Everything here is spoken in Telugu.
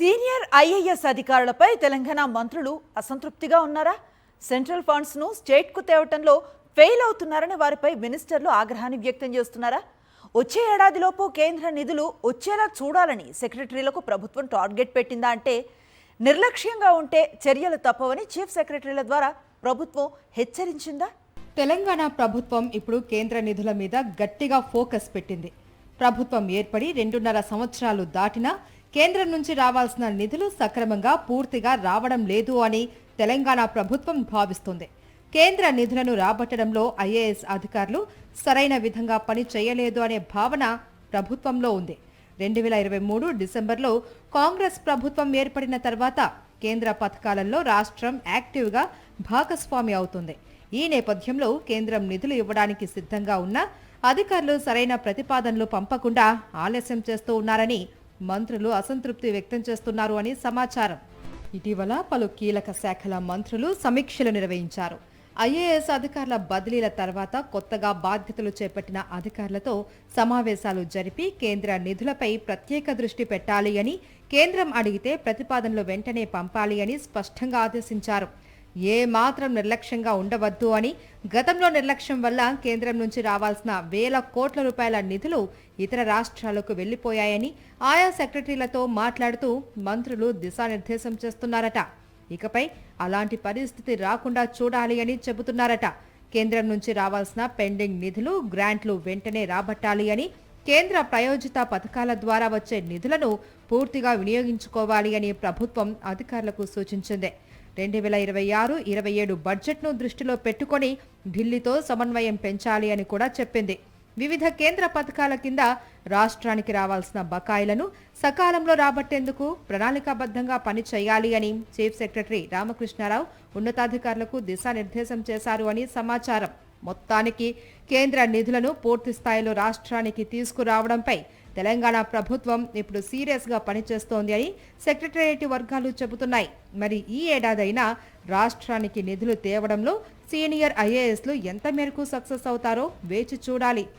సీనియర్ ఐఏఎస్ అధికారులపై తెలంగాణ మంత్రులు అసంతృప్తిగా ఉన్నారా? సెంట్రల్ ఫండ్స్ ను స్టేట్ కు తేవటంలో ఫెయిల్ అవుతున్నారని వారిపై మినిస్టర్లు ఆగ్రహాన్ని వ్యక్తం చేస్తున్నారా? వచ్చే ఏడాదిలోపు కేంద్ర నిధులు వచ్చేలా చూడాలని సెక్రటరీలకు ప్రభుత్వం టార్గెట్ పెట్టిందా అంటే నిర్లక్ష్యంగా ఉంటే చర్యలు తప్పవని చీఫ్ సెక్రటరీల ద్వారా ప్రభుత్వం హెచ్చరించిందా? తెలంగాణ ప్రభుత్వం ఇప్పుడు కేంద్ర నిధుల మీద గట్టిగా ఫోకస్ పెట్టింది. ప్రభుత్వం ఏర్పడి 2.5 సంవత్సరాలు దాటినా కేంద్రం నుంచి రావాల్సిన నిధులు సక్రమంగా పూర్తిగా రావడం లేదు అని తెలంగాణ ప్రభుత్వం భావిస్తుంది. కేంద్ర నిధులను రాబట్టడంలో ఐఏఎస్ అధికారులు సరైన విధంగా పని చేయలేదు అనే భావన ప్రభుత్వంలో ఉంది. 2023 డిసెంబర్లో కాంగ్రెస్ ప్రభుత్వం ఏర్పడిన తర్వాత కేంద్ర పథకాలలో రాష్ట్రం యాక్టివ్గా భాగస్వామి అవుతుంది. ఈ నేపథ్యంలో కేంద్రం నిధులు ఇవ్వడానికి సిద్ధంగా ఉన్న అధికారులు సరైన ప్రతిపాదనలు పంపకుండా ఆలస్యం చేస్తూ ఉన్నారని మంత్రులు అసంతృప్తి వ్యక్తం చేస్తున్నారు అని సమాచారం. ఇటీవల పలు కీలక శాఖల మంత్రులు సమీక్షలు నిర్వహించారు. ఐఏఎస్ అధికారుల బదిలీల తర్వాత కొత్తగా బాధ్యతలు చేపట్టిన అధికారులతో సమావేశాలు జరిపి కేంద్ర నిధులపై ప్రత్యేక దృష్టి పెట్టాలి అని, కేంద్రం అడిగితే ప్రతిపాదనలు వెంటనే పంపాలి అని స్పష్టంగా ఆదేశించారు. ఏ మాత్రం నిర్లక్ష్యంగా ఉండవద్దు అని, గతంలో నిర్లక్ష్యం వల్ల కేంద్రం నుంచి రావాల్సిన వేల కోట్ల రూపాయల నిధులు ఇతర రాష్ట్రాలకు వెళ్లిపోయాయని ఆయా సెక్రటరీలతో మాట్లాడుతూ మంత్రులు దిశానిర్దేశం చేస్తున్నారట. ఇకపై అలాంటి పరిస్థితి రాకుండా చూడాలి అని చెబుతున్నారట. కేంద్రం నుంచి రావాల్సిన పెండింగ్ నిధులు, గ్రాంట్లు వెంటనే రాబట్టాలి అని, కేంద్ర ప్రాయోజిత పథకాల ద్వారా వచ్చే నిధులను పూర్తిగా వినియోగించుకోవాలి అని ప్రభుత్వం అధికారులకు సూచించింది. 2026-27 బడ్జెట్ను దృష్టిలో పెట్టుకొని ఢిల్లీతో సమన్వయం పెంచాలి అని కూడా చెప్పింది. వివిధ కేంద్ర పథకాల కింద రాష్ట్రానికి రావాల్సిన బకాయిలను సకాలంలో రాబట్టేందుకు ప్రణాళికాబద్ధంగా పని చేయాలి అని చీఫ్ సెక్రటరీ రామకృష్ణారావు ఉన్నతాధికారులకు దిశానిర్దేశం చేశారు అని సమాచారం. మొత్తానికి కేంద్ర నిధులను పూర్తి స్థాయిలో రాష్ట్రానికి తీసుకురావడంపై తెలంగాణ ప్రభుత్వం ఇప్పుడు సీరియస్గా పనిచేస్తోంది అని సెక్రటరియట్ వర్గాలు చెబుతున్నాయి. మరి ఈ ఏడాదైనా రాష్ట్రానికి నిధులు తేవడంలో సీనియర్ ఐఏఎస్లు ఎంత మేరకు సక్సెస్ అవుతారో వేచి చూడాలి.